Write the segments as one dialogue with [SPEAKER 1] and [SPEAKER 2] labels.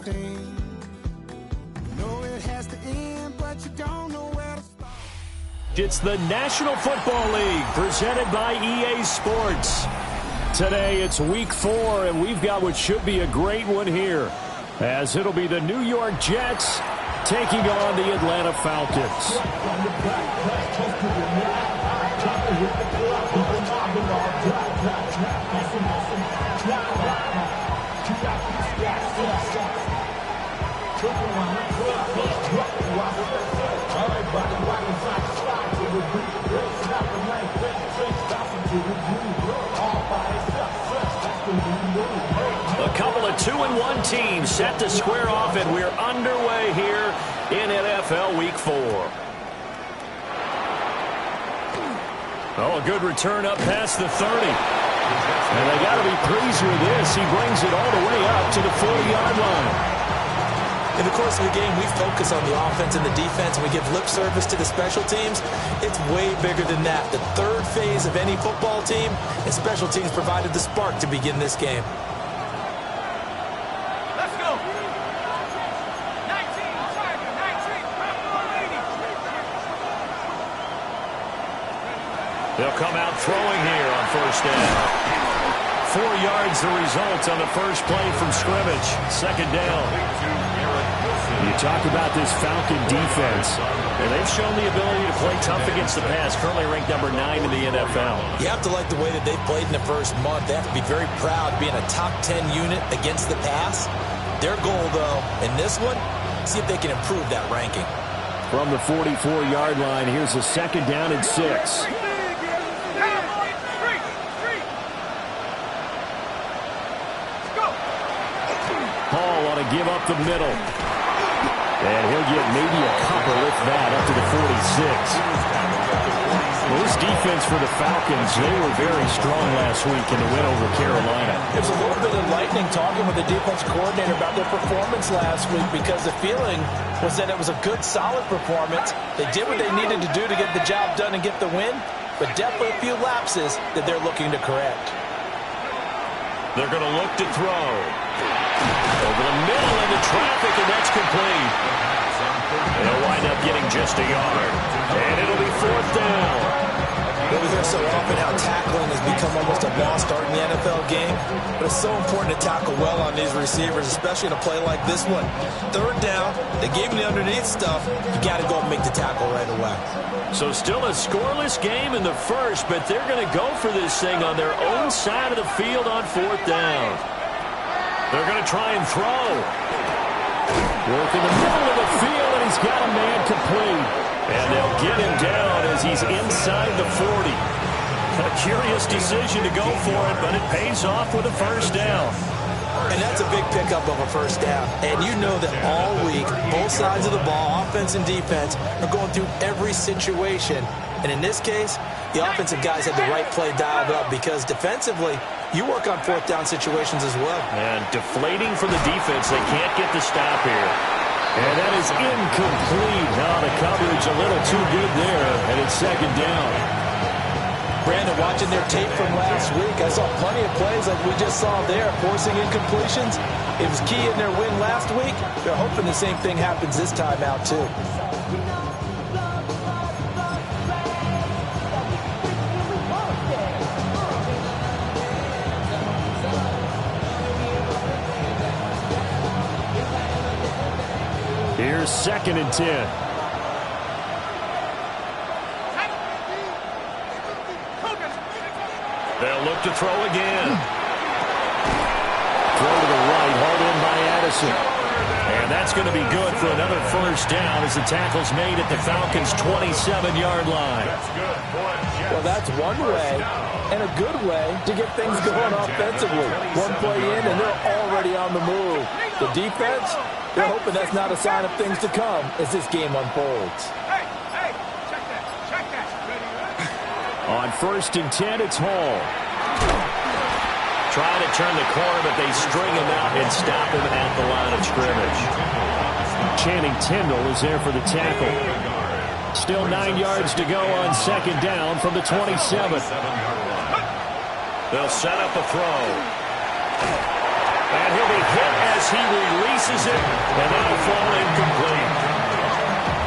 [SPEAKER 1] everything. You know it has to end, but you don't know where to start.
[SPEAKER 2] It's the National Football League presented by EA Sports. Today it's week 4, and we've got what should be a great one here, as it'll be the New York Jets taking on the Atlanta Falcons. A couple of 2-1 teams set to square off, and we're underway here in NFL Week 4. Oh, a good return up past the 30. And they got to be pleased with this. He brings it all the way up to the 40-yard line.
[SPEAKER 3] In the course of the game, we focus on the offense and the defense, and we give lip service to the special teams. It's way bigger than that. The third phase of any football team, and special teams provided the spark to begin this game.
[SPEAKER 4] Let's go. 19, Tiger, 19,
[SPEAKER 2] They'll come out throwing here on first down. 4 yards the result on the first play from scrimmage. Second down. You talk about this Falcon defense, and they've shown the ability to play tough against the pass, currently ranked number 9 in the NFL.
[SPEAKER 3] You have to like the way that they've played in the first month. They have to be very proud being a top 10 unit against the pass. Their goal, though, in this one, see if they can improve that ranking.
[SPEAKER 2] From the 44-yard line, here's a second down and 6. Hall ought to give up the middle. And he'll get maybe a couple, if that, up to the 46. Well, this defense for the Falcons, they were very strong last week in the win over Carolina.
[SPEAKER 5] It was a little bit enlightening talking with the defense coordinator about their performance last week, because the feeling was that it was a good, solid performance. They did what they needed to do to get the job done and get the win, but definitely a few lapses that they're looking to correct.
[SPEAKER 2] They're going to look to throw. Over the middle into traffic, and that's complete. They'll wind up getting just a yard. And it'll be fourth down.
[SPEAKER 3] Well, we hear so often how tackling has become almost a lost art in the NFL game, but it's so important to tackle well on these receivers, especially in a play like this one. Third down, they gave him the underneath stuff. You got to go and make the tackle right away.
[SPEAKER 2] So still a scoreless game in the first, but they're going to go for this thing on their own side of the field on fourth down. They're going to try and throw. Work in the middle of the field, and he's got a man complete. And they'll get him down as he's inside the 40. A curious decision to go for it, but it pays off with a first down.
[SPEAKER 3] And that's a big pickup of a first down. And you know that all week, both sides of the ball, offense and defense, are going through every situation. And in this case, the offensive guys had the right play dialed up, because defensively, you work on fourth down situations as well.
[SPEAKER 2] And deflating for the defense. They can't get the stop here. And that is incomplete. Now the coverage a little too good there, and it's second down.
[SPEAKER 5] Brandon, watching their tape from last week, I saw plenty of plays like we just saw there, forcing incompletions. It was key in their win last week. They're hoping the same thing happens this time out, too.
[SPEAKER 2] Here's second and 10. They'll look to throw again. Throw to the right, hauled in by Addison. And that's going to be good for another first down as the tackle's made at the Falcons' 27-yard line.
[SPEAKER 5] Well, that's one way, and a good way, to get things going offensively. One play in, and they're already on the move. The defense, they're hoping that's not a sign of things to come as this game unfolds.
[SPEAKER 4] Hey, check that.
[SPEAKER 2] On first and 10, it's Hall. Trying to turn the corner, but they string him out and stop him at the line of scrimmage. Channing Tindall is there for the tackle. Still 9 yards to go on second down from the 27. They'll set up a throw. And he'll be hit as he releases it, and that'll fall incomplete.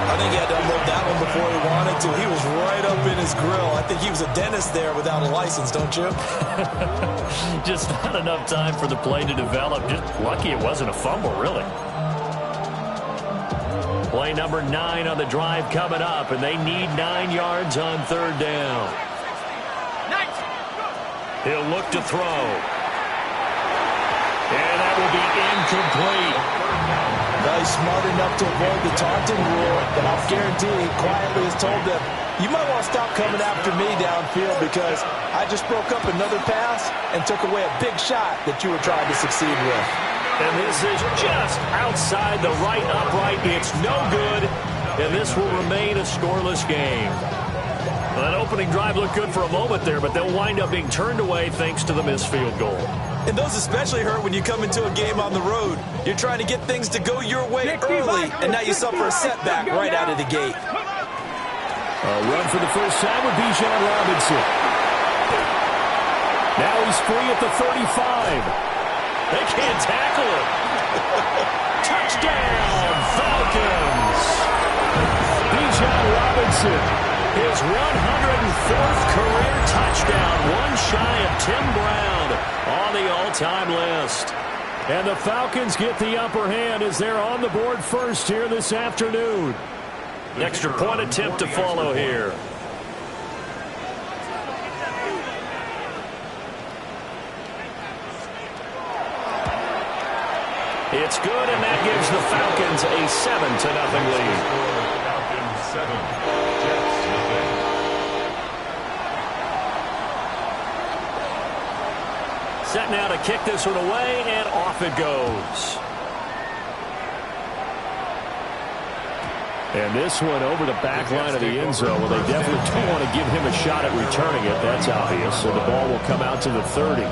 [SPEAKER 3] I think he had to unload that one before he wanted to. He was right up in his grill. I think he was a dentist there without a license, don't you?
[SPEAKER 2] Just not enough time for the play to develop. Just lucky it wasn't a fumble, really. Play number 9 on the drive coming up, and they need 9 yards on third down. He'll look to throw. And that will be incomplete.
[SPEAKER 5] He's smart enough to avoid the taunting rule, but I'll guarantee he quietly has told them, you might want to stop coming after me downfield because I just broke up another pass and took away a big shot that you were trying to succeed with.
[SPEAKER 2] And this is just outside the right upright. It's no good, and this will remain a scoreless game. Well, that opening drive looked good for a moment there, but they'll wind up being turned away thanks to the missed field goal.
[SPEAKER 3] And those especially hurt when you come into a game on the road. You're trying to get things to go your way early, and now you suffer a setback right out of the gate.
[SPEAKER 2] A run for the first time with Bijan Robinson. Now he's free at the 35. They can't tackle him. Touchdown, Falcons. Bijan Robinson. His 104th career touchdown, one shy of Tim Brown on the all-time list. And the Falcons get the upper hand as they're on the board first here this afternoon. Extra point attempt to follow here. It's good, and that gives the Falcons a 7-0 lead.
[SPEAKER 6] Falcons 7.
[SPEAKER 2] Set now to kick this one away, and off it goes. And this one over the back line of the end zone. Well, they definitely don't want to give him a shot at returning it. That's obvious. So the ball will come out to the 30.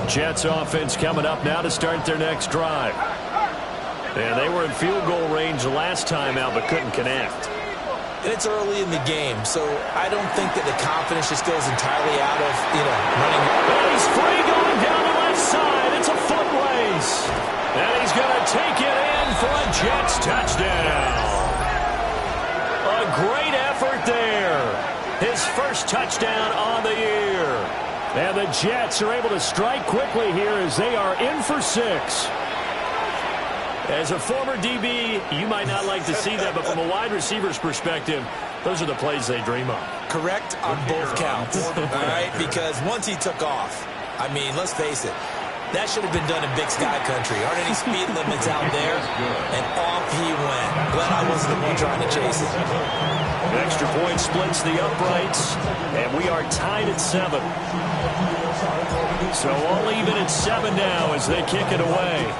[SPEAKER 2] Jets offense coming up now to start their next drive. And they were in field goal range last time out but couldn't connect.
[SPEAKER 3] And it's early in the game, so I don't think that the confidence just goes entirely out of, running.
[SPEAKER 2] And he's free going down the left side. It's a foot race. And he's going to take it in for a Jets touchdown. A great effort there. His first touchdown on the year. And the Jets are able to strike quickly here as they are in for 6. As a former DB, you might not like to see that, but from a wide receiver's perspective, those are the plays they dream of.
[SPEAKER 3] Correct on both counts, all right? Because once he took off, I mean, let's face it, that should have been done in Big Sky Country. Aren't any speed limits out there? And off he went. Glad I wasn't the one trying to chase it.
[SPEAKER 2] Extra point splits the uprights, and we are tied at 7. So all even at 7 now as they kick it away.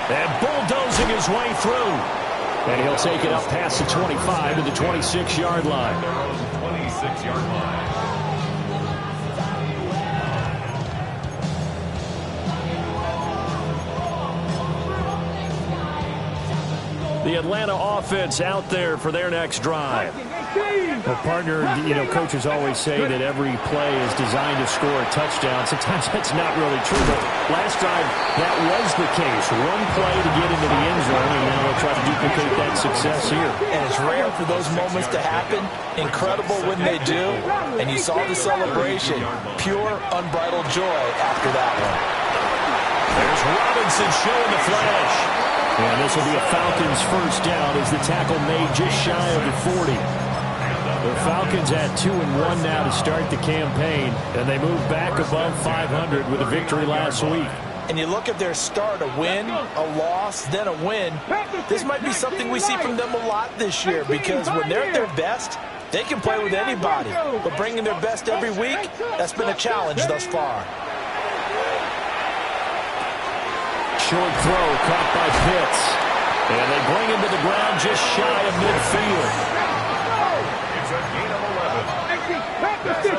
[SPEAKER 2] And bulldozing his way through. And he'll take it up past the 25 to the 26-yard line.
[SPEAKER 6] 26-yard line.
[SPEAKER 2] The Atlanta offense out there for their next drive.
[SPEAKER 7] Well, partner, coaches always say that every play is designed to score a touchdown. Sometimes that's not really true, but last drive that was the case. One play to get into the end zone, and now they'll try to duplicate that success here.
[SPEAKER 5] And it's rare for those moments to happen. Incredible when they do. And you saw the celebration. Pure, unbridled joy after that one.
[SPEAKER 2] There's Robinson showing the flash.
[SPEAKER 7] And this will be a Falcons first down as the tackle made just shy of the 40. The Falcons at 2-1 now to start the campaign, and they move back above 500 with a victory last week.
[SPEAKER 5] And you look at their start, a win, a loss, then a win. This might be something we see from them a lot this year because when they're at their best, they can play with anybody. But bringing their best every week, that's been a challenge thus far.
[SPEAKER 2] Short throw caught by Pitts. And they bring him to the ground just shy of midfield.
[SPEAKER 6] It's a gain of 11.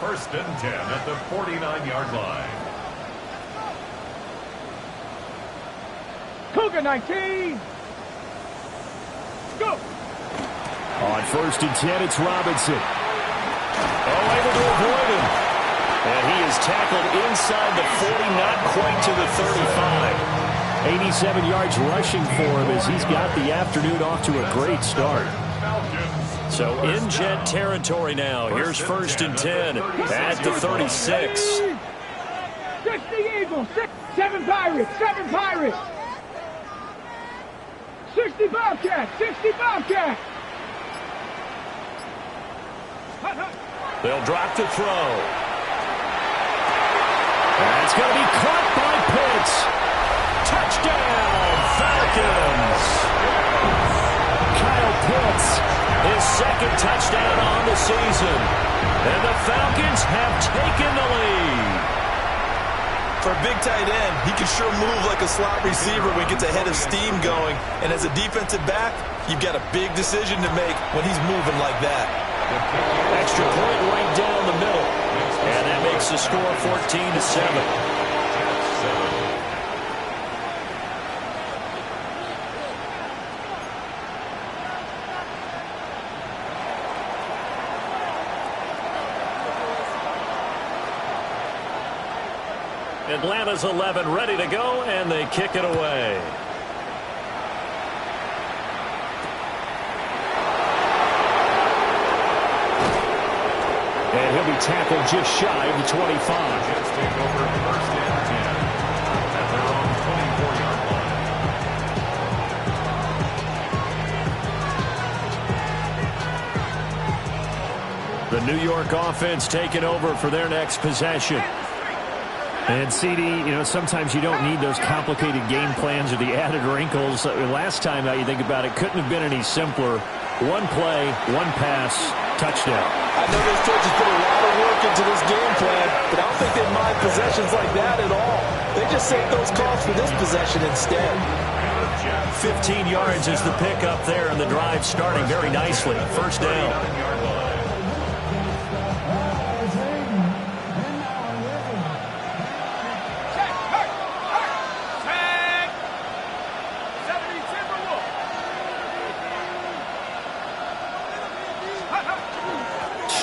[SPEAKER 6] First and 10 at the 49-yard line.
[SPEAKER 4] Cougar 19. Go.
[SPEAKER 7] On first and 10, it's Robinson. Oh, able to avoid him. And he is tackled inside the 40, not quite to the 35. 87 yards rushing for him as he's got the afternoon off to a great start. So in Jet territory now. Here's first and 10 at the 36.
[SPEAKER 4] 60 Eagles, 7 Pirates, 7 Pirates. 60 Bobcats, 60 Bobcats.
[SPEAKER 2] They'll drop to throw. That's going to be caught by Pitts. Touchdown, Falcons. Kyle Pitts, his second touchdown on the season. And the Falcons have taken the lead.
[SPEAKER 3] For a big tight end, he can sure move like a slot receiver when he gets a head of steam going. And as a defensive back, you've got a big decision to make when he's moving like that.
[SPEAKER 2] Extra point right down the middle. And that makes the score 14-7. Atlanta's 11 ready to go, and they kick it away. And he'll be tackled just shy of the 25.
[SPEAKER 6] Jets take over first and 10 at their own 24-yard line.
[SPEAKER 2] The New York offense taking over for their next possession.
[SPEAKER 7] And, CD, sometimes you don't need those complicated game plans or the added wrinkles. Last time out, you think about it, couldn't have been any simpler. One play, one pass, touchdown.
[SPEAKER 5] I know those coaches put a lot of work into this game plan, but I don't think they mind possessions like that at all. They just save those calls for this possession instead.
[SPEAKER 2] 15 yards is the pickup there, and the drive starting very nicely. First down.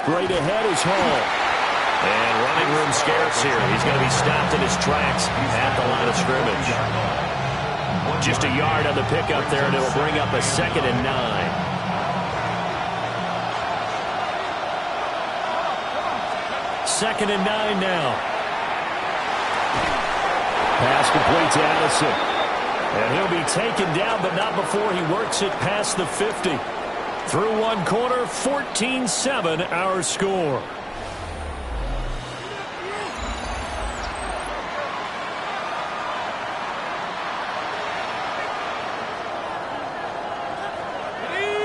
[SPEAKER 2] Straight ahead is Hall. And running room scarce here. He's going to be stopped in his tracks at the line of scrimmage. Just a yard on the pickup there, and it'll bring up a 2nd and 9. Second and 9 now.
[SPEAKER 7] Pass complete to Addison.
[SPEAKER 2] And he'll be taken down, but not before he works it past the 50. Through one quarter, 14-7 our score.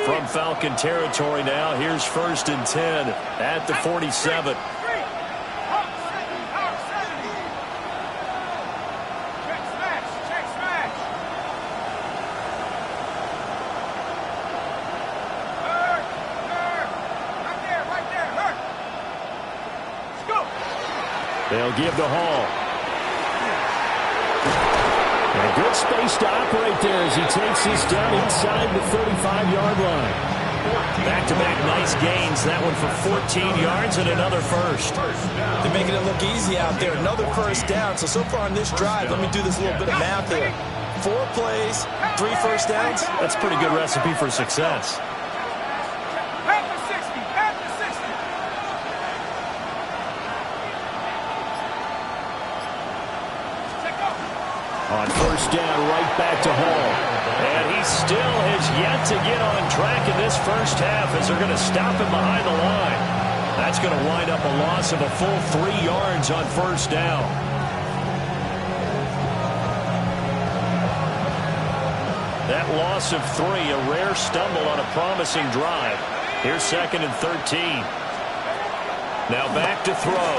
[SPEAKER 2] From Falcon territory now, here's first and 10 at the 47. They'll give the Hall. And a good space to operate there as he takes this down inside the 35-yard line. Back-to-back nice gains. That one for 14 yards and another first.
[SPEAKER 3] They're making it look easy out there. Another first down. So far on this drive, let me do this little bit of math here. 4 plays, 3 first downs.
[SPEAKER 2] That's a pretty good recipe for success. On first down, right back to Hall. And he still has yet to get on track in this first half as they're going to stop him behind the line. That's going to wind up a loss of a full 3 yards on first down. That loss of 3, a rare stumble on a promising drive. Here's 2nd and 13. Now back to throw.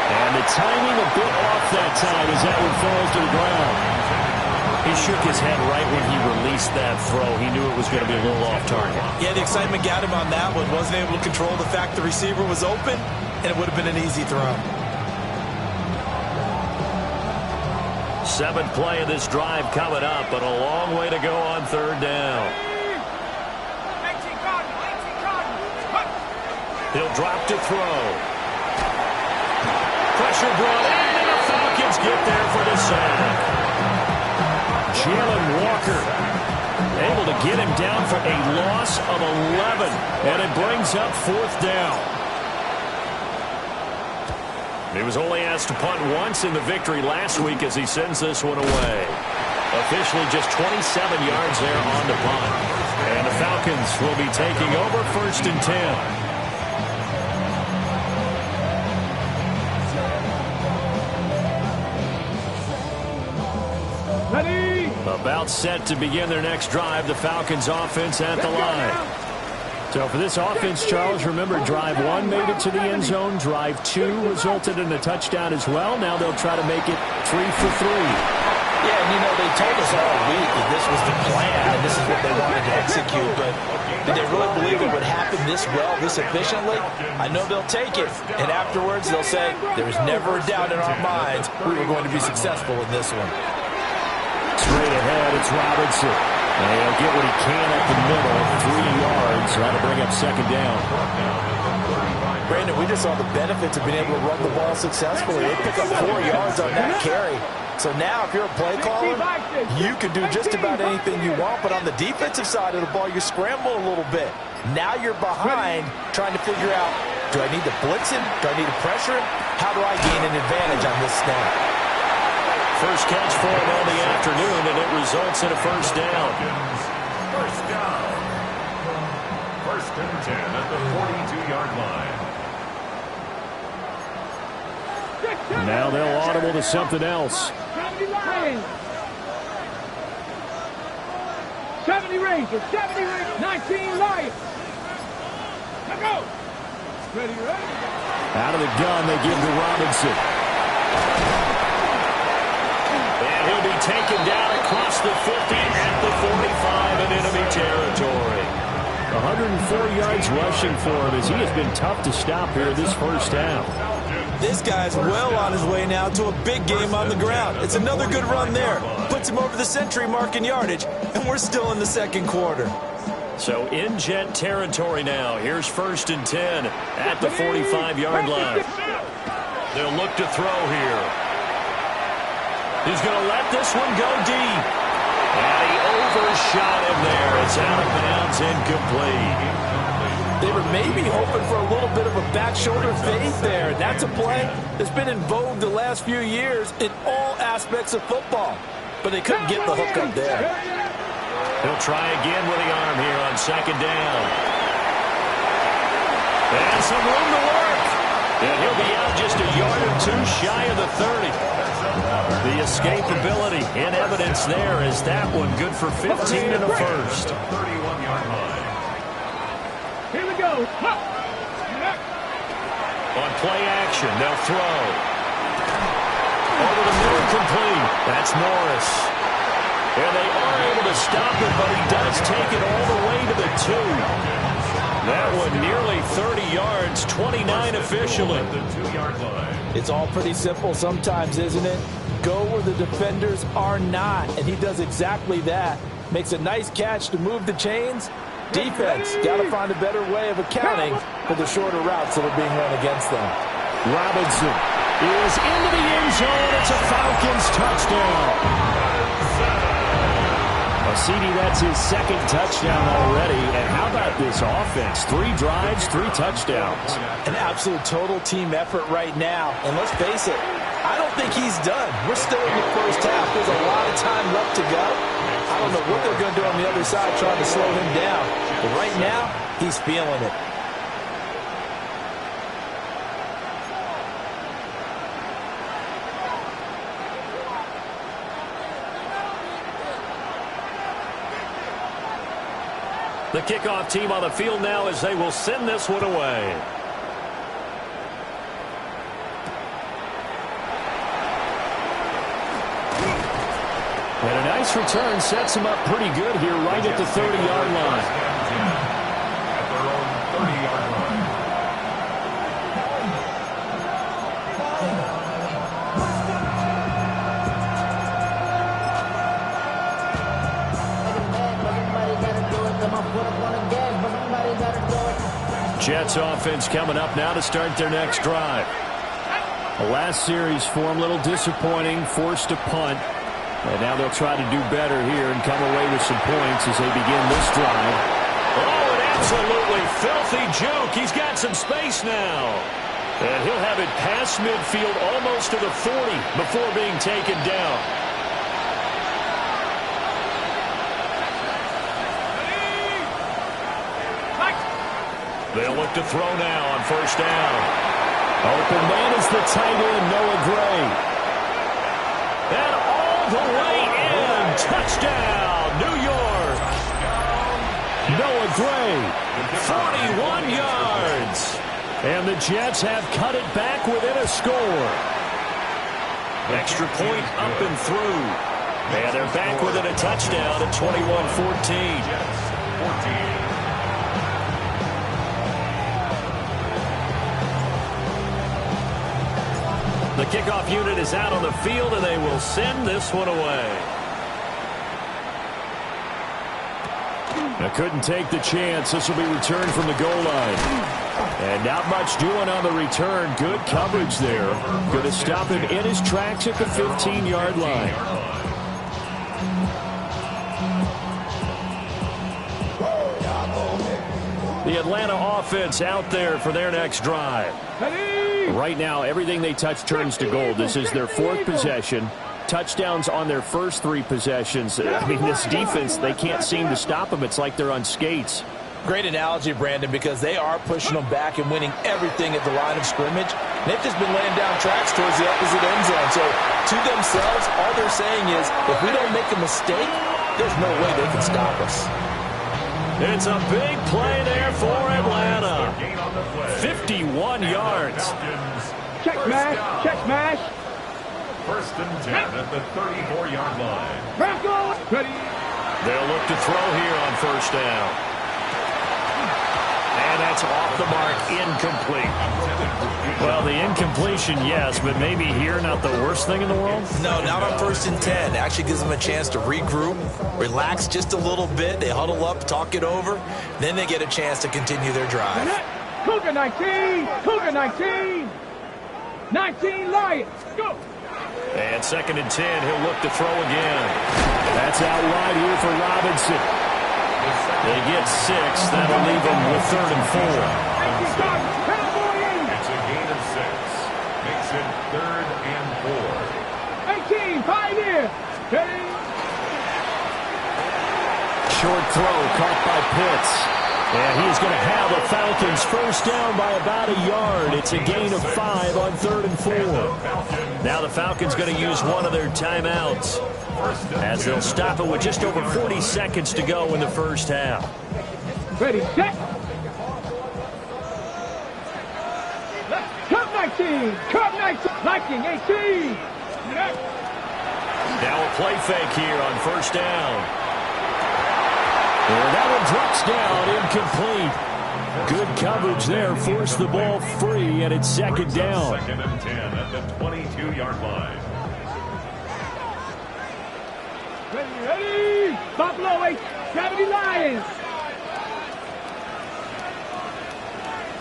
[SPEAKER 2] And the timing a bit off that time as that one falls to the ground.
[SPEAKER 7] He shook his head right when he released that throw. He knew it was going to be a little off target.
[SPEAKER 3] Yeah, the excitement got him on that one. Wasn't able to control the fact the receiver was open, and it would have been an easy throw.
[SPEAKER 2] Seventh play of this drive coming up, but a long way to go on third down. He'll drop to throw. Pressure brought in, and the Falcons get there for the sack.
[SPEAKER 7] Jalen Walker able to get him down for a loss of 11, and it brings up fourth down.
[SPEAKER 2] He was only asked to punt once in the victory last week as he sends this one away. Officially just 27 yards there on the punt. And the Falcons will be taking over 1st and 10. About set to begin their next drive, the Falcons offense at the line.
[SPEAKER 7] So for this offense, Charles, remember drive 1 made it to the end zone. Drive 2 resulted in a touchdown as well. Now they'll try to make it 3 for 3.
[SPEAKER 5] Yeah, and you know, they told us all week that this was the plan and this is what they wanted to execute, but did they really believe it would happen this well, this efficiently? I know they'll take it, and afterwards they'll say, there was never a doubt in our minds we were going to be successful in this one.
[SPEAKER 7] Straight ahead, it's Robinson. And he'll get what he can up the middle, 3 yards. That'll bring up second down.
[SPEAKER 5] Brandon, we just saw the benefits of being able to run the ball successfully. They pick up 4 yards on that carry. So now if you're a play caller, you can do just about anything you want. But on the defensive side of the ball, you scramble a little bit. Now you're behind trying to figure out, do I need to blitz him? Do I need to pressure him? How do I gain an advantage on this snap?
[SPEAKER 2] First catch for him on the afternoon, and it results in a first down.
[SPEAKER 6] First down. 1st and 10 at the 42-yard line.
[SPEAKER 7] Now they'll audible to something else.
[SPEAKER 4] 70 Rangers, 70 Rangers, 19 Lions. Let's go. Ready, ready.
[SPEAKER 7] Out of the gun, they give to Robinson.
[SPEAKER 2] And he'll be taken down across the 50 at the 45 in enemy territory.
[SPEAKER 7] 104 yards rushing for him as he has been tough to stop here this first half.
[SPEAKER 3] This guy's well on his way now to a big game on the ground. It's another good run there. Puts him over the century mark in yardage, and we're still in the second quarter.
[SPEAKER 2] So in jet territory now. Here's 1st and 10 at the 45-yard line. They'll look to throw here. He's going to let this one go deep. And he overshot him there. It's out of bounds, incomplete.
[SPEAKER 5] They were maybe hoping for a little bit of a back shoulder fade there. That's a play that's been in vogue the last few years in all aspects of football. But they couldn't get the hook up there.
[SPEAKER 2] He'll try again with the arm here on second down. And some room to work. And he'll be out just a yard or 2 shy of the 30. The escapability in evidence there is that one good for 15 and a first.
[SPEAKER 6] 31-yard line.
[SPEAKER 4] Here we go.
[SPEAKER 2] On play action, they'll throw. Over the middle, complete. That's Morris. And they are able to stop it, but he does take it all the way to the 2. That one nearly 30 yards, 29 officially.
[SPEAKER 6] The 2-yard line.
[SPEAKER 5] It's all pretty simple sometimes, isn't it? Go where the defenders are not, and he does exactly that. Makes a nice catch to move the chains. Defense got to find a better way of accounting for the shorter routes that are being run against them.
[SPEAKER 7] Robinson is into the end zone. It's a Falcons touchdown. CD, that's his 2nd touchdown already. And how about this offense? 3 drives, 3 touchdowns.
[SPEAKER 5] An absolute total team effort right now. And let's face it, I don't think he's done. We're still in the first half. There's a lot of time left to go. I don't know what they're going to do on the other side trying to slow him down. But right now, he's feeling it.
[SPEAKER 2] The kickoff team on the field now as they will send this one away.
[SPEAKER 7] And a nice nice return sets him up pretty good here right at the 30-yard line.
[SPEAKER 6] At their own 30-yard line.
[SPEAKER 7] Jets offense coming up now to start their next drive. The last series for them, a little disappointing, forced to punt. And now they'll try to do better here and come away with some points as they begin this drive.
[SPEAKER 2] Oh, an absolutely filthy juke. He's got some space now. And he'll have it past midfield almost to the 40 before being taken down. They'll look to throw now on first down.
[SPEAKER 7] Open man is the tight end, Noah Gray.
[SPEAKER 2] And all the way in. Touchdown, New York.
[SPEAKER 7] Noah Gray.
[SPEAKER 2] 41 yards.
[SPEAKER 7] And the Jets have cut it back within a score.
[SPEAKER 2] Extra point up and through. And they're back within a touchdown at 21-14. The kickoff unit is out on the field, and they will send this one away.
[SPEAKER 7] Now couldn't take the chance. This will be returned from the goal line. And not much doing on the return. Good coverage there. Going to stop him in his tracks at the 15-yard line. The Atlanta offense out there for their next drive. Right now, everything they touch turns to gold. This is their fourth possession. Touchdowns on their first three possessions. I mean, this defense, they can't seem to stop them. It's like they're on skates.
[SPEAKER 5] Great analogy, Brandon, because they are pushing them back and winning everything at the line of scrimmage. They've just been laying down tracks towards the opposite end zone. So, to themselves, all they're saying is, if we don't make a mistake, there's no way they can stop us.
[SPEAKER 2] It's a big play there for Atlanta. 51 yards.
[SPEAKER 4] Check smash, check smash.
[SPEAKER 6] First and 10 at the 34-yard line.
[SPEAKER 4] Broncos, ready.
[SPEAKER 2] They'll look to throw here on first down. And that's off the mark, incomplete.
[SPEAKER 7] Well, the incompletion, yes, but maybe here not the worst thing in the world?
[SPEAKER 3] No, not on first and 10. Actually gives them a chance to regroup, relax just a little bit. They huddle up, talk it over. Then they get a chance to continue their drive.
[SPEAKER 4] Cougar 19, Cougar 19. 19 Lions, go.
[SPEAKER 2] And second and 10, he'll look to throw again.
[SPEAKER 7] That's out wide here for Robinson.
[SPEAKER 2] They get 6. That'll leave them with third and 4.
[SPEAKER 6] It's a gain of 6. Makes it third and 4.
[SPEAKER 4] 18, Pioneer. Ready.
[SPEAKER 7] Short throw caught by Pitts. And he's going to have the Falcons first down by about a yard. It's a gain of 5 on third and 4.
[SPEAKER 2] Now the Falcons going to use one of their timeouts as they'll stop it with just over 40 seconds to go in the first half.
[SPEAKER 4] Ready, set. Cup 19, Cup 19, Viking 18.
[SPEAKER 2] Now a play fake here on first down.
[SPEAKER 7] And that one drops down, incomplete. Good coverage there, forced the ball free, and it's second down.
[SPEAKER 6] Second and 10 at the 22-yard line.
[SPEAKER 4] Ready, Buffalo 870 Lions.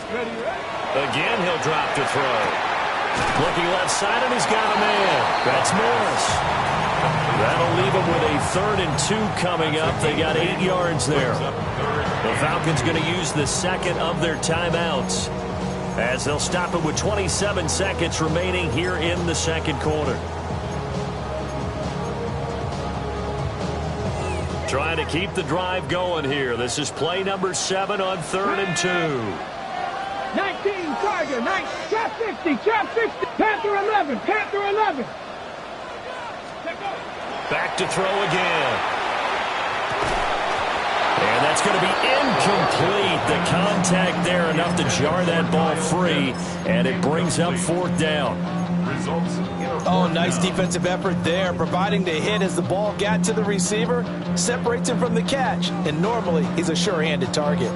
[SPEAKER 4] Ready.
[SPEAKER 2] Again, he'll drop to throw. Looking left side, and he's got a man. That's Morris. That'll leave them with a third and 2 coming up. They got 8 yards there. The Falcons going to use the second of their timeouts as they'll stop it with 27 seconds remaining here in the second quarter. Trying to keep the drive going here. This is play number 7 on third and 2.
[SPEAKER 4] 19 Tiger, 9, Trap 60, Trap 60, Panther 11, Panther 11.
[SPEAKER 2] Back to throw again. And that's going to be incomplete. The contact there enough to jar that ball free, and it brings up fourth down.
[SPEAKER 6] Results in a
[SPEAKER 5] Oh, nice defensive effort there, providing the hit as the ball got to the receiver, separates him from the catch, and normally he's a sure-handed target.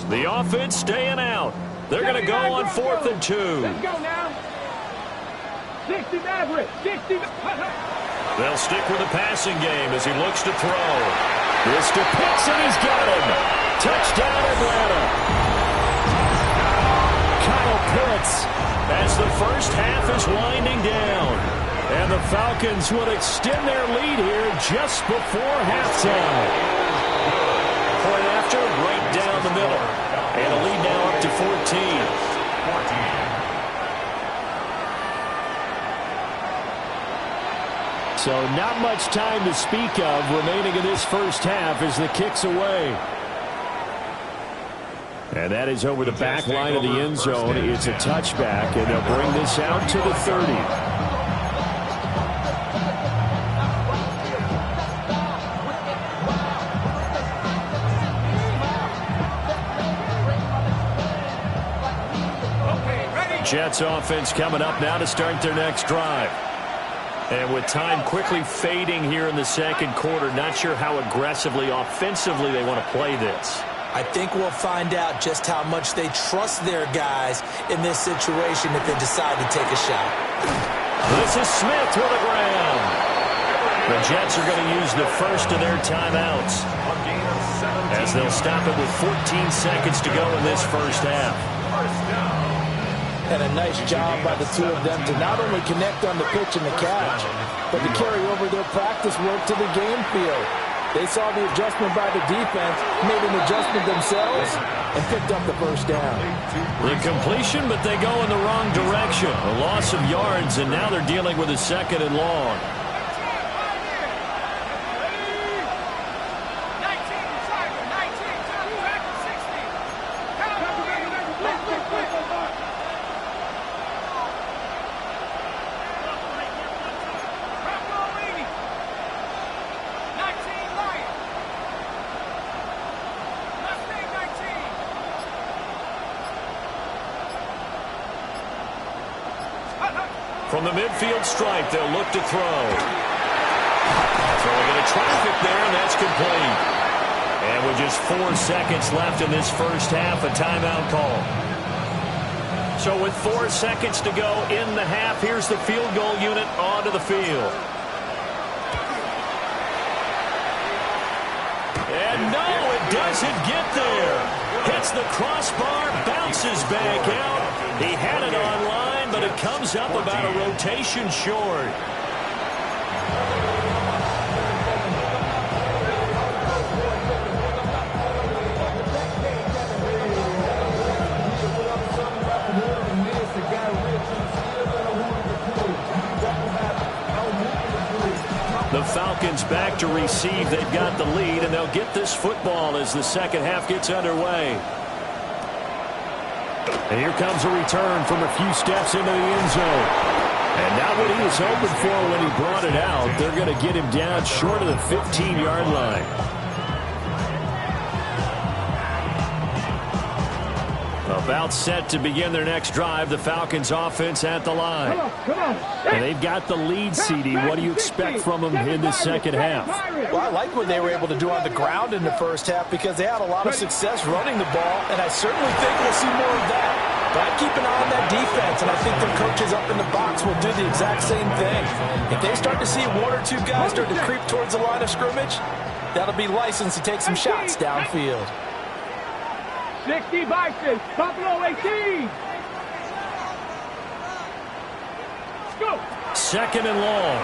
[SPEAKER 2] The offense staying out. They're going to go on 4th and 2.
[SPEAKER 4] Let's go now. 60 Maverick. 60.
[SPEAKER 2] They'll stick with the passing game as he looks to throw. This to Pitts, and he's got him. Touchdown, Atlanta. Kyle Pitts as the first half is winding down. And the Falcons will extend their lead here just before halftime. Point after, right down the middle. And a lead now up to 14.
[SPEAKER 7] So not much time to speak of remaining in this first half as the kick's away. And that is over the back line of the end zone. It's a touchback, and they'll bring this out to the 30.
[SPEAKER 2] Jets offense coming up now to start their next drive. And with time quickly fading here in the second quarter, not sure how aggressively, offensively they want to play this.
[SPEAKER 3] I think we'll find out just how much they trust their guys in this situation if they decide to take a shot.
[SPEAKER 2] This is Smith with a grab. The Jets are going to use the first of their timeouts as they'll stop it with 14 seconds to go in this first half.
[SPEAKER 5] And a nice job by the two of them to not only connect on the pitch and the catch, but to carry over their practice work to the game field. They saw the adjustment by the defense, made an adjustment themselves, and picked up the first down.
[SPEAKER 2] The completion, but they go in the wrong direction. A loss of yards, and now they're dealing with a 2nd and long. From the midfield stripe, they'll look to throw. Throwing into traffic there, and that's complete. And with just 4 seconds left in this first half, a timeout call. So with 4 seconds to go in the half, here's the field goal unit onto the field. And no, it doesn't get there. Hits the crossbar, bounces back out. He had it online, but it comes up about a rotation short. The Falcons back to receive. They've got the lead, and they'll get this football as the second half gets underway. And here comes a return from a few steps into the end zone. And not what he was hoping for when he brought it out. They're going to get him down short of the 15-yard line. About set to begin their next drive. The Falcons offense at the line.
[SPEAKER 4] Come on.
[SPEAKER 7] And they've got the lead, CD. What do you expect from them in the second half?
[SPEAKER 5] Well, I like what they were able to do on the ground in the first half because they had a lot of success running the ball, and I certainly think we'll see more of that. But I keep an eye on that defense, and I think their coaches up in the box will do the exact same thing. If they start to see 1 or 2 guys start to creep towards the line of scrimmage, that'll be licensed to take some shots downfield.
[SPEAKER 4] 60 Bison, Buffalo 18. Let's go.
[SPEAKER 2] 2nd and long.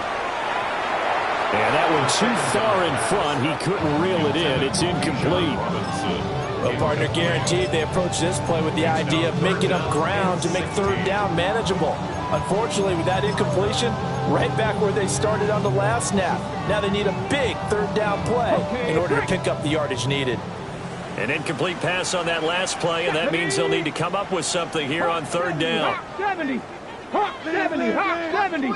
[SPEAKER 2] And that one too far in front. He couldn't reel it in. It's incomplete.
[SPEAKER 5] Well, partner, guaranteed they approach this play with the idea of making up ground to make 3rd down manageable. Unfortunately, with that incompletion, right back where they started on the last snap. Now they need a big 3rd down play in order to pick up the yardage needed.
[SPEAKER 2] An incomplete pass on that last play, and that means they'll need to come up with something here on 3rd down.
[SPEAKER 4] Hawk 70. Hawk 70. Hawk 70.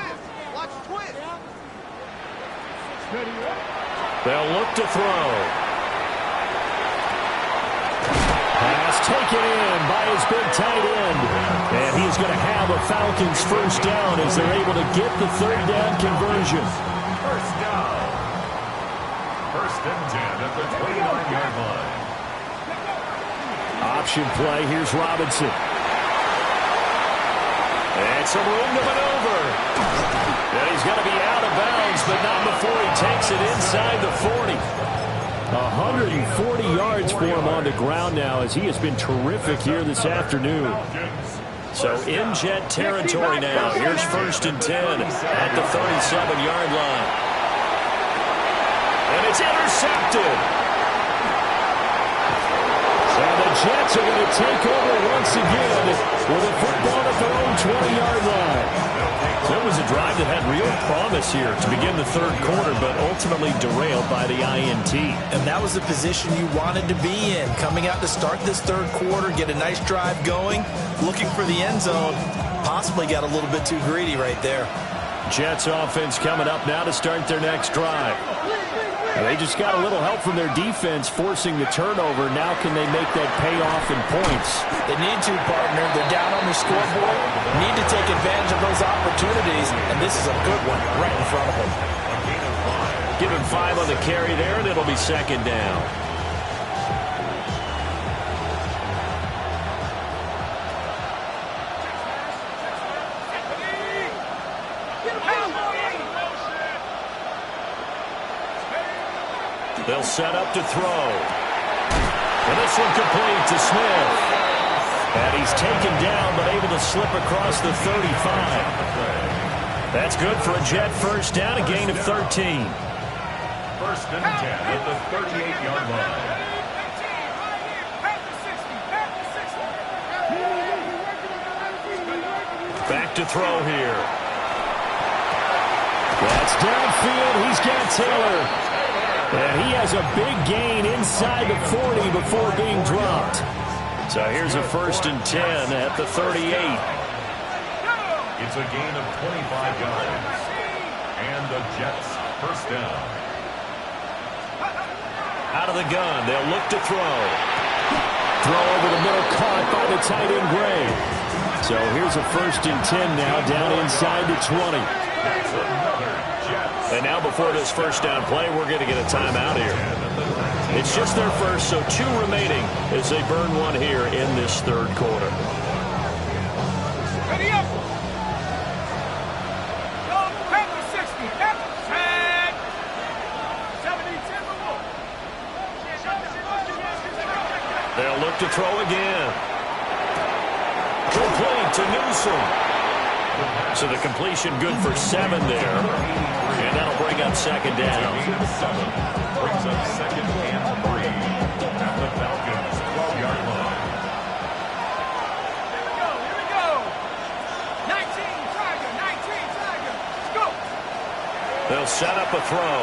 [SPEAKER 2] They'll look to throw. Pass taken in by his big tight end. And he's going to have a Falcons first down as they're able to get the third down conversion.
[SPEAKER 6] First down. First and 10 at the 29-yard line.
[SPEAKER 2] Option play. Here's Robinson. And some room to maneuver. And he's going to be out of bounds, but not before he takes it inside the 40. 140 yards for him on the ground now as he has been terrific here this afternoon. So in Jet territory now. Here's first and 10 at the 37-yard line. And it's intercepted. And the Jets are going to take over once again with a football at their own 20-yard line. So it was a drive that had real promise here to begin the third quarter, but ultimately derailed by the INT.
[SPEAKER 5] And that was the position you wanted to be in. Coming out to start this third quarter, get a nice drive going, looking for the end zone. Possibly got a little bit too greedy right there.
[SPEAKER 2] Jets offense coming up now to start their next drive. They just got a little help from their defense forcing the turnover. Now can they make that pay off in points?
[SPEAKER 5] They need to, partner. They're down on the scoreboard. Need to take advantage of those opportunities, and this is a good one right in front of them.
[SPEAKER 2] Give him 5 on the carry there, and it'll be second down. They'll set up to throw. And this one complete to Smith. And he's taken down, but able to slip across the 35. That's good for a Jet first down, a gain of 13.
[SPEAKER 6] First and 10 at the 38-yard line.
[SPEAKER 2] Back to throw here. That's downfield. He's got Taylor. And he has a big gain inside the 40 before being dropped. So here's a first and 10 at the 38.
[SPEAKER 6] It's a gain of 25 yards. And the Jets first down.
[SPEAKER 2] Out of the gun, they'll look to throw. Throw over the middle, caught by the tight end Gray. So here's a first and 10 now, down inside the 20.
[SPEAKER 6] That's another Jets.
[SPEAKER 2] And now before this first down play, we're going to get a timeout here. It's just their first, so 2 remaining as they burn one here in this third quarter.
[SPEAKER 4] Ready up. Go, Pepper 60. Pepper. Tag. 70, 10 more.
[SPEAKER 2] They'll look to throw again. Complete to Newsom. So the completion good for 7 there. And that'll bring up second down.
[SPEAKER 6] Brings up second and 3 at the Falcons 12-yard line.
[SPEAKER 4] Here we go. 19, Tiger. 19, Tiger. Let's go.
[SPEAKER 2] They'll set up a throw.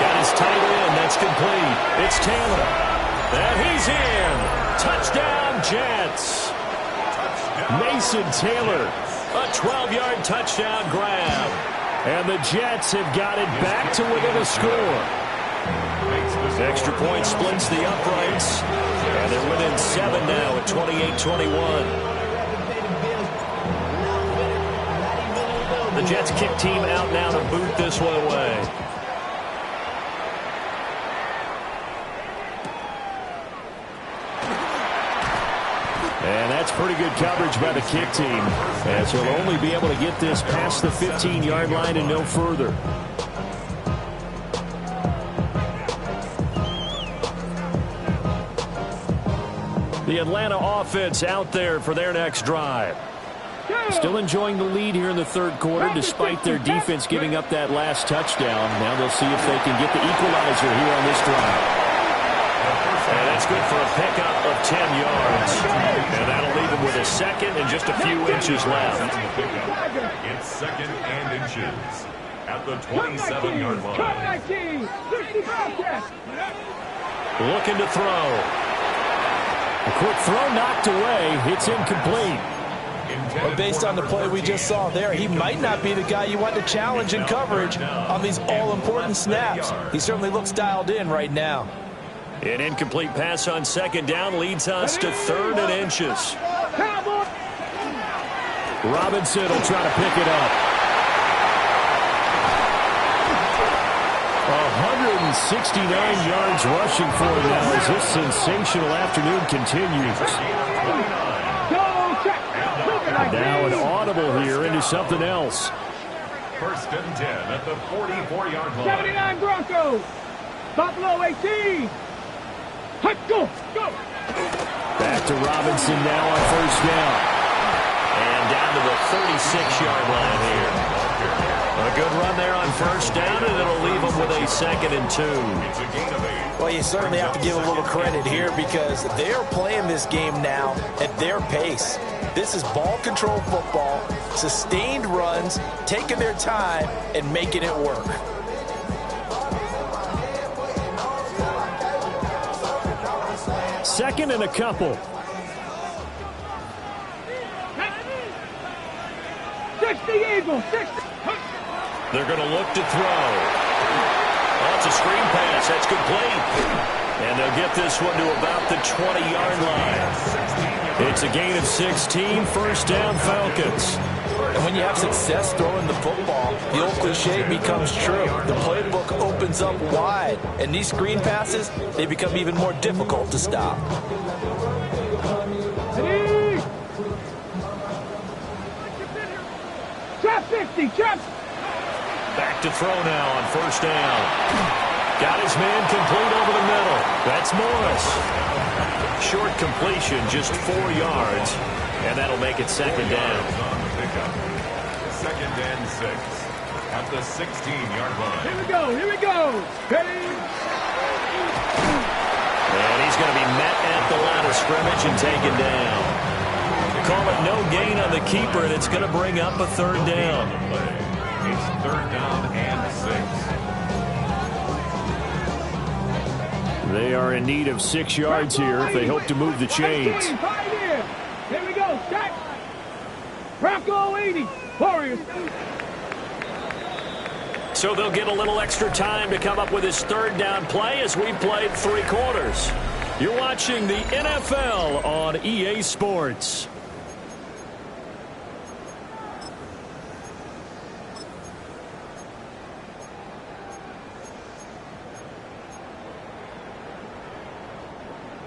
[SPEAKER 2] Got his tight end. That's complete. It's Taylor. And he's in. Touchdown, Jets. Mason Taylor, a 12-yard touchdown grab. And the Jets have got it back to within a score. Extra point splits the uprights. And they're within 7 now at 28-21. The Jets kick team out now to boot this one away. And that's pretty good coverage by the kick team, as he'll only be able to get this past the 15-yard line and no further. The Atlanta offense out there for their next drive. Still enjoying the lead here in the third quarter, despite their defense giving up that last touchdown. Now they'll see if they can get the equalizer here on this drive. And that's good for a pickup of 10 yards. And that'll leave him with a second and just a few inches left.
[SPEAKER 6] It's second and inches at the 27-yard line.
[SPEAKER 2] Looking to throw. A quick throw knocked away. It's incomplete.
[SPEAKER 5] But based on the play we just saw there, he might not be the guy you want to challenge in coverage on these all-important snaps. He certainly looks dialed in right now.
[SPEAKER 2] An incomplete pass on second down leads us to 3rd and inches.
[SPEAKER 7] Robinson will try to pick it up. 169 yards rushing for him now as this sensational afternoon continues. Now an audible here into something else.
[SPEAKER 6] 1st and 10 at the 44-yard line.
[SPEAKER 4] 79 Broncos. Buffalo 18. Let's go. Go.
[SPEAKER 7] Back to Robinson now on 1st down.
[SPEAKER 2] And down to the 36-yard line here. A good run there on 1st down, and it'll leave them with a 2nd and 2.
[SPEAKER 5] Well, you certainly have to give a little credit here because they're playing this game now at their pace. This is ball control football, sustained runs, taking their time, and making it work.
[SPEAKER 7] Second and a couple.
[SPEAKER 4] 60 Eagles. 60.
[SPEAKER 2] They're going to look to throw. That's a screen pass. That's complete. And they'll get this one to about the 20-yard line. It's a gain of 16, 1st down Falcons.
[SPEAKER 5] And when you have success throwing the football, the old cliche becomes true. The playbook opens up wide. And these screen passes, they become even more difficult to stop.
[SPEAKER 4] Trap 50. Trap.
[SPEAKER 2] Back to throw now on 1st down. Got his man complete over the middle. That's Morris. Short completion, just 4 yards. And that'll make it 2nd down.
[SPEAKER 6] 2nd and 6 at the 16-yard line.
[SPEAKER 4] Here we go. Here we go. Ready.
[SPEAKER 2] And he's going to be met at the line of scrimmage and taken down. Call it no gain on the keeper, and it's going to bring up a 3rd down.
[SPEAKER 6] It's 3rd down and 6.
[SPEAKER 7] They are in need of 6 yards here if they hope to move the chains.
[SPEAKER 4] Here we go. Stack. Bronco 80. Warriors.
[SPEAKER 2] So they'll get a little extra time to come up with his 3rd down play as we played 3 quarters. You're watching the NFL on EA Sports.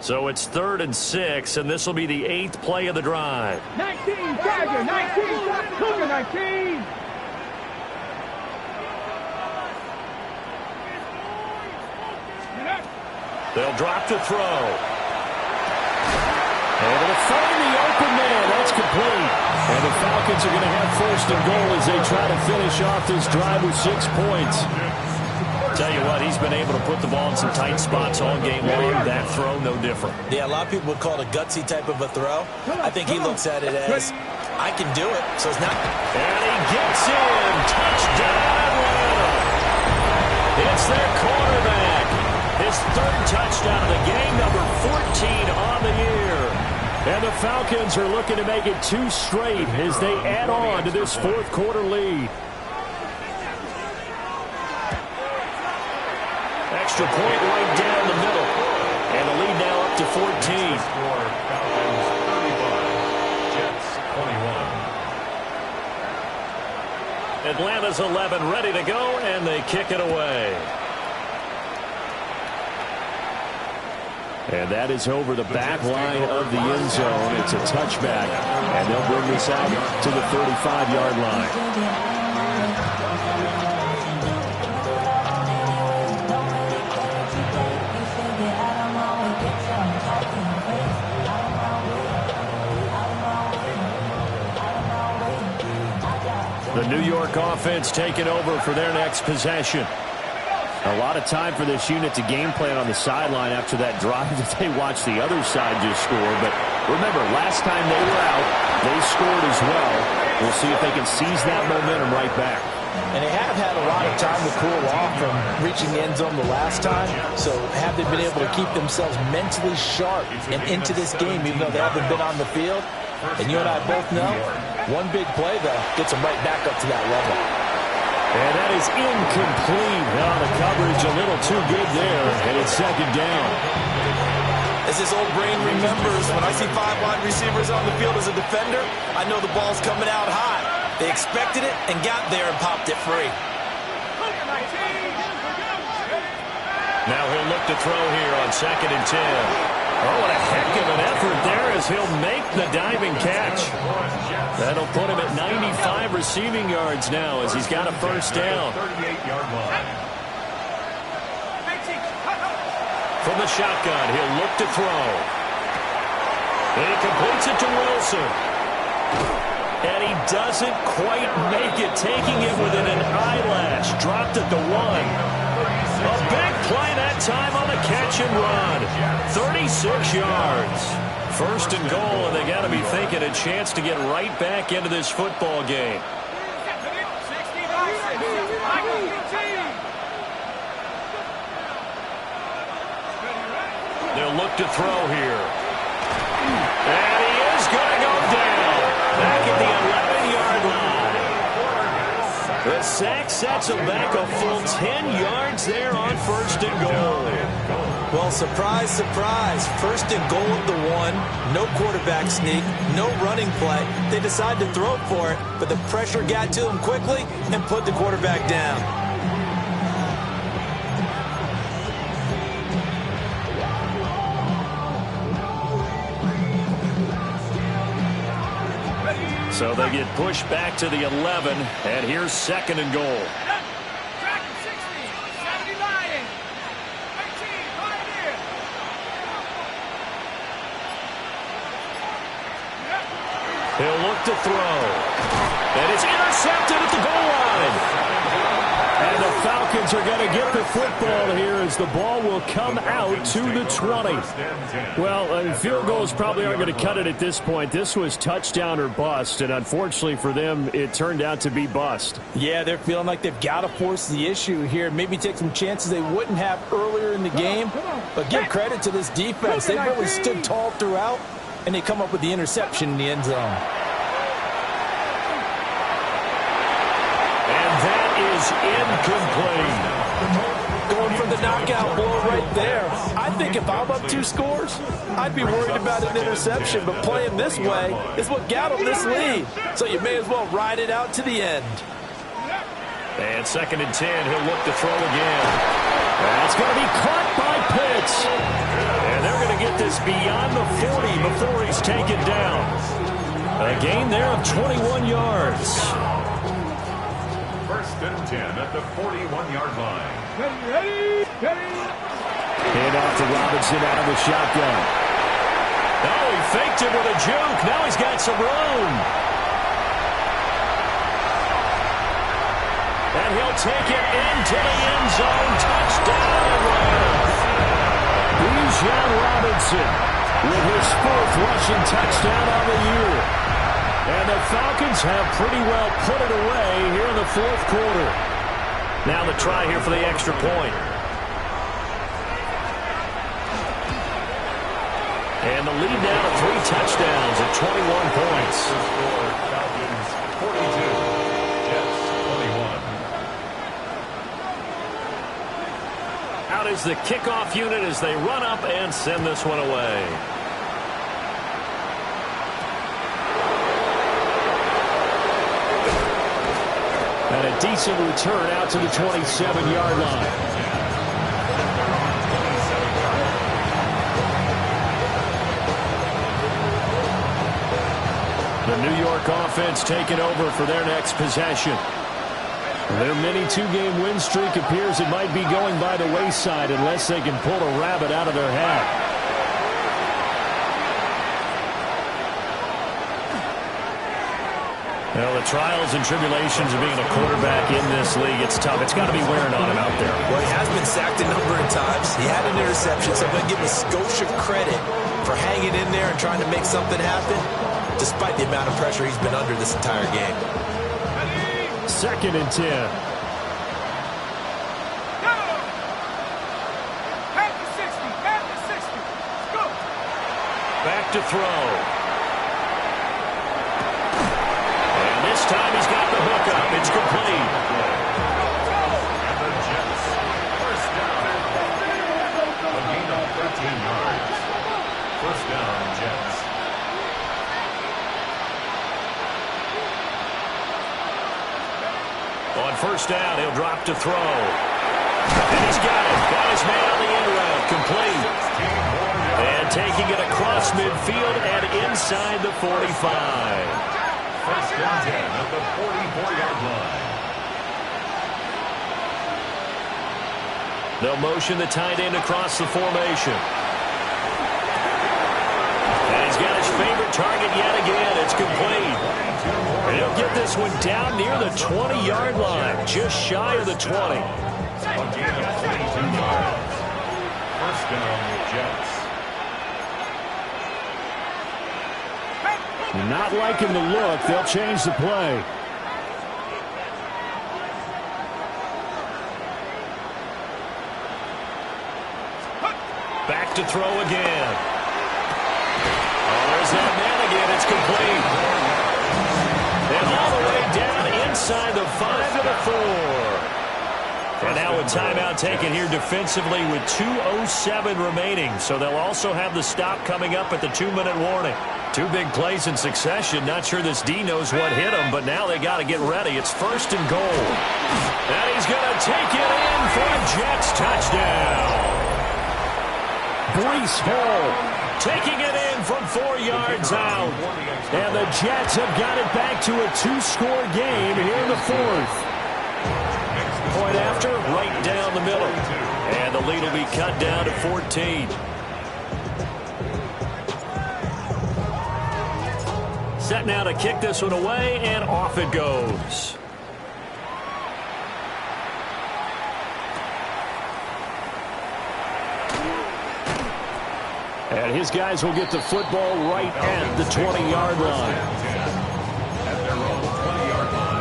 [SPEAKER 2] So it's 3rd and 6, and this will be the 8th play of the drive.
[SPEAKER 4] 19, Tiger, 19, Cougar, 19.
[SPEAKER 2] They'll drop to throw. Able to find the open man. That's complete. And the Falcons are going to have 1st and goal as they try to finish off this drive with 6 points. Tell you what, he's been able to put the ball in some tight spots all game long. That throw, no different.
[SPEAKER 3] Yeah, a lot of people would call it a gutsy type of a throw. I think he looks at it as, I can do it, so it's not.
[SPEAKER 2] And he gets in. Touchdown, Atlanta. It's their quarterback. His 3rd touchdown of the game, number 14 on the year. And the Falcons are looking to make it 2 straight as they add on to this 4th quarter lead. Extra point right down the middle. And the lead now up to 14.
[SPEAKER 6] Score, Falcons 35, Jets 21.
[SPEAKER 2] Atlanta's 11 ready to go, and they kick it away.
[SPEAKER 7] And that is over the back line of the end zone. It's a touchback, and they'll bring this out to the 35-yard line. The New York offense taking over for their next possession. A lot of time for this unit to game plan on the sideline after that drive that they watched the other side just score. But remember, last time they were out, they scored as well. We'll see if they can seize that momentum right back.
[SPEAKER 5] And they have had a lot of time to cool off from reaching the end zone the last time. So have they been able to keep themselves mentally sharp and into this game, even though they haven't been on the field? And you and I both know, one big play, though, gets them right back up to that level.
[SPEAKER 7] And that is incomplete. Now the coverage a little too good there, and it's second down.
[SPEAKER 3] As his old brain remembers, when I see 5 wide receivers on the field as a defender, I know the ball's coming out high. They expected it and got there and popped it free.
[SPEAKER 2] Now he'll look to throw here on 2nd and 10. Oh, what a heck of an effort there as he'll make the diving catch. That'll put him at 95 receiving yards now as he's got a first down.
[SPEAKER 6] 38-yard line.
[SPEAKER 2] From the shotgun, he'll look to throw. And he completes it to Wilson. And he doesn't quite make it, taking it within an eyelash. Dropped at the 1. A big play that time on the catch and run. 36 yards. First and goal, and they got to be thinking a chance to get right back into this football game. They'll look to throw here. And he is going to go down. Back at the 11-yard line. The sack sets him back a full 10 yards there on first and goal.
[SPEAKER 3] Well, surprise, surprise. First and goal at the 1. No quarterback sneak. No running play. They decide to throw for it, but the pressure got to them quickly and put the quarterback down.
[SPEAKER 2] So they get pushed back to the 11, and here's 2nd and goal. He'll look to throw. And it's intercepted at the goal line. And the Falcons are going to get the football here as the ball will come out to the 20. Well, field goals probably aren't going to cut it at this point. This was touchdown or bust, and unfortunately for them, it turned out to be bust.
[SPEAKER 5] Yeah, they're feeling like they've got to force the issue here. Maybe take some chances they wouldn't have earlier in the game. But give credit to this defense. They really stood tall throughout, and they come up with the interception in the end zone.
[SPEAKER 2] Is incomplete.
[SPEAKER 5] Going for the knockout blow right there. I think if I'm up 2 scores, I'd be worried about an interception, but playing this way is what got them this lead. So you may as well ride it out to the end.
[SPEAKER 2] And 2nd and 10, he'll look to throw again. That's going to be caught by Pitts. And they're going to get this beyond the 40 before he's taken down. A gain there of 21 yards.
[SPEAKER 6] 1st and 10 at the 41-yard line.
[SPEAKER 4] Ready.
[SPEAKER 7] Hand off to Robinson out of the shotgun.
[SPEAKER 2] Oh, he faked it with a juke. Now he's got some room. And he'll take it into the end zone. Touchdown. Bijan Robinson with his 4th rushing touchdown on the year. And the Falcons have pretty well put it away here in the 4th quarter. Now the try here for the extra point. And the lead now to 3 touchdowns at 21 points.
[SPEAKER 6] Falcons 42, Jets 21.
[SPEAKER 2] Out is the kickoff unit as they run up and send this one away. And a decent return out to the 27-yard line. The New York offense taking over for their next possession. Their mini 2-game win streak appears it might be going by the wayside unless they can pull a rabbit out of their hat. Well, the trials and tribulations of being a quarterback in this league, it's tough. It's got to be wearing on him out there.
[SPEAKER 3] Well, he has been sacked a number of times. He had an interception, so I'm going to give him Scotia credit for hanging in there and trying to make something happen, despite the amount of pressure he's been under this entire game.
[SPEAKER 7] 2nd and 10.
[SPEAKER 2] Back to throw. This time he's got the hook up. It's complete.
[SPEAKER 6] And the Jets, first down. A gain of 13 yards. First down, Jets.
[SPEAKER 2] On first down, he'll drop to throw. And he's got it. Got his man on the end route. Complete. And taking it across midfield and inside the 45.
[SPEAKER 6] First down 10 at the 44-yard line.
[SPEAKER 2] They'll motion the tight end across the formation. And he's got his favorite target yet again. It's complete. And he'll get this one down near the 20-yard line, just shy of the 20.
[SPEAKER 6] A gain of 22 yards. First down, Jets.
[SPEAKER 7] Not liking the look. They'll change the play.
[SPEAKER 2] Back to throw again. Oh, there's that man again. It's complete. And all the way down inside the 5 to the 4. And now a timeout taken here defensively with 2:07 remaining. So they'll also have the stop coming up at the 2-minute warning. 2 big plays in succession. Not sure this D knows what hit him, but now they got to get ready. It's first and goal. And he's going to take it in for a Jets touchdown. Breece Hall taking it in from 4 yards out. And the Jets have got it back to a 2-score game here in the 4th. Point after, right down the middle. And the lead will be cut down to 14. Set now to kick this one away, and off it goes. And his guys will get the football right at the 20-yard line.
[SPEAKER 6] At their own 20-yard line.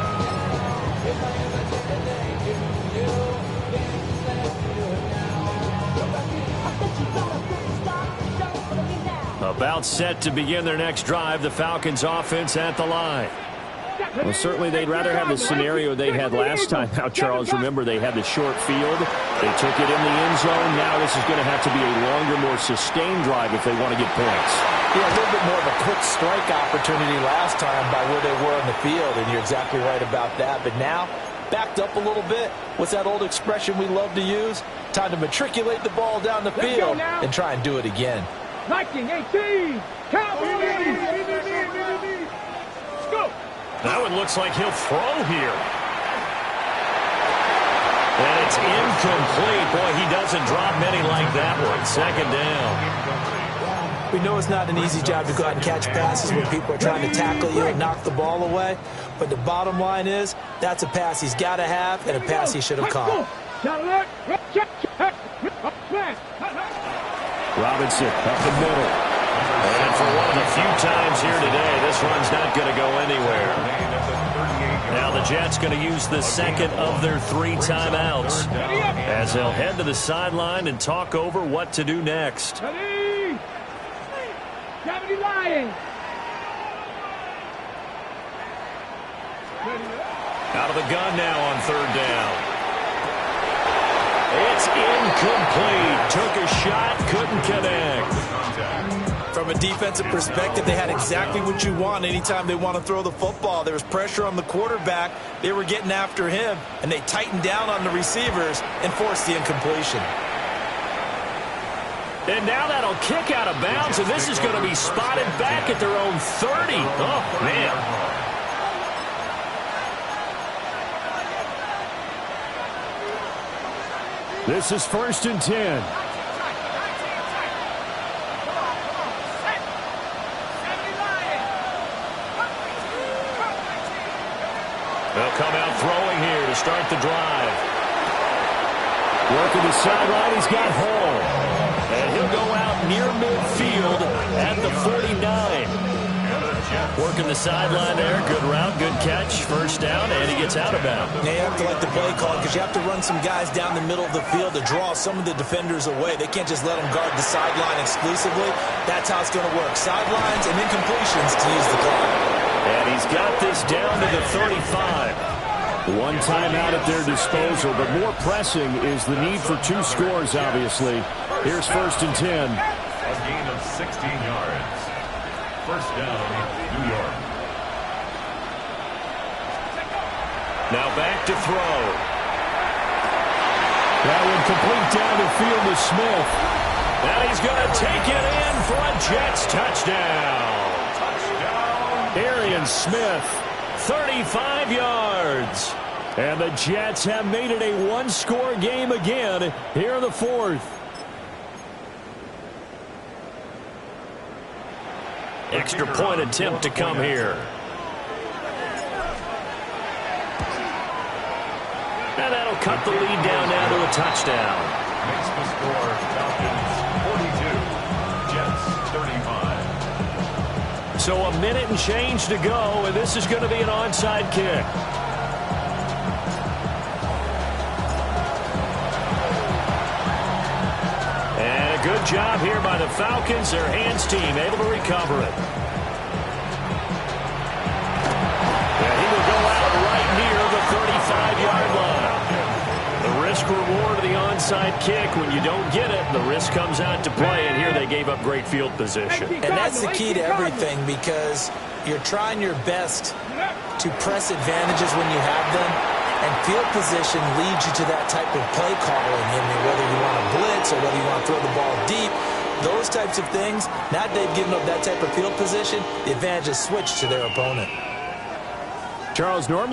[SPEAKER 2] About set to begin their next drive, the Falcons offense at the line.
[SPEAKER 7] Well, certainly they'd rather have the scenario they had last time out, Charles. Remember, they had the short field. They took it in the end zone. Now this is going to have to be a longer, more sustained drive if they want to get points.
[SPEAKER 5] Yeah, a little bit more of a quick strike opportunity last time by where they were in the field, and you're exactly right about that. But now, backed up a little bit. What's that old expression we love to use? Time to matriculate the ball down the field and try and do it again.
[SPEAKER 4] 19-18. Count. Let's go.
[SPEAKER 2] That one looks like he'll throw here. And it's incomplete. Boy, he doesn't drop many like that one. Second down.
[SPEAKER 3] We know it's not an easy job to go out and catch passes when people are trying to tackle you and knock the ball away. But the bottom line is, that's a pass he's got to have and a pass he should have caught.
[SPEAKER 7] Robinson up the middle.
[SPEAKER 2] And for one of the few times here today, this run's not going to go anywhere. Now the Jets going to use the second of their 3 timeouts as they'll head to the sideline and talk over what to do next. Out of the gun now on 3rd down. It's incomplete. Took a shot, couldn't connect.
[SPEAKER 3] From a defensive perspective, they had exactly what you want anytime they want to throw the football. There was pressure on the quarterback. They were getting after him, and they tightened down on the receivers and forced the incompletion.
[SPEAKER 2] And now that'll kick out of bounds, and this is going to be spotted back at their own 30. Oh, man.
[SPEAKER 7] This is 1st and 10.
[SPEAKER 2] They'll come out throwing here to start the drive.
[SPEAKER 7] Working the sideline, he's got Hall.
[SPEAKER 2] And he'll go out near midfield at the 49. Working the sideline there. Good route, good catch. First down, and he gets out of bounds.
[SPEAKER 3] Now you have to like the play call because you have to run some guys down the middle of the field to draw some of the defenders away. They can't just let them guard the sideline exclusively. That's how it's going to work. Sidelines and then completions to use the clock.
[SPEAKER 2] And he's got this down to the 35.
[SPEAKER 7] One timeout at their disposal, but more pressing is the need for 2 scores, obviously. Here's 1st and 10.
[SPEAKER 6] A gain of 16 yards. First down, New York.
[SPEAKER 2] Now back to throw.
[SPEAKER 7] That one complete down the field to Smith.
[SPEAKER 2] And he's going to take it in for a Jets touchdown.
[SPEAKER 7] Arian Smith.
[SPEAKER 2] 35 yards.
[SPEAKER 7] And the Jets have made it a 1-score game again here in the 4th.
[SPEAKER 2] Extra point attempt to come here. And that'll cut the lead down now to a touchdown.
[SPEAKER 6] Makes the score Falcons 42, Jets 35.
[SPEAKER 2] So a minute and change to go, and this is going to be an onside kick. And a good job here by the Falcons. Their hands team able to recover it. And he will go out right near the 35-yard line. The risk-reward of the onside kick. When you don't get it, the risk comes out to play, and here they gave up great field position.
[SPEAKER 3] And that's the key to everything, because you're trying your best to press advantages when you have them, and field position leads you to that type of play calling. I mean, whether you want to blitz or whether you want to throw the ball deep, those types of things, now they've given up that type of field position, the advantage is switched to their opponent.
[SPEAKER 7] Charles, normally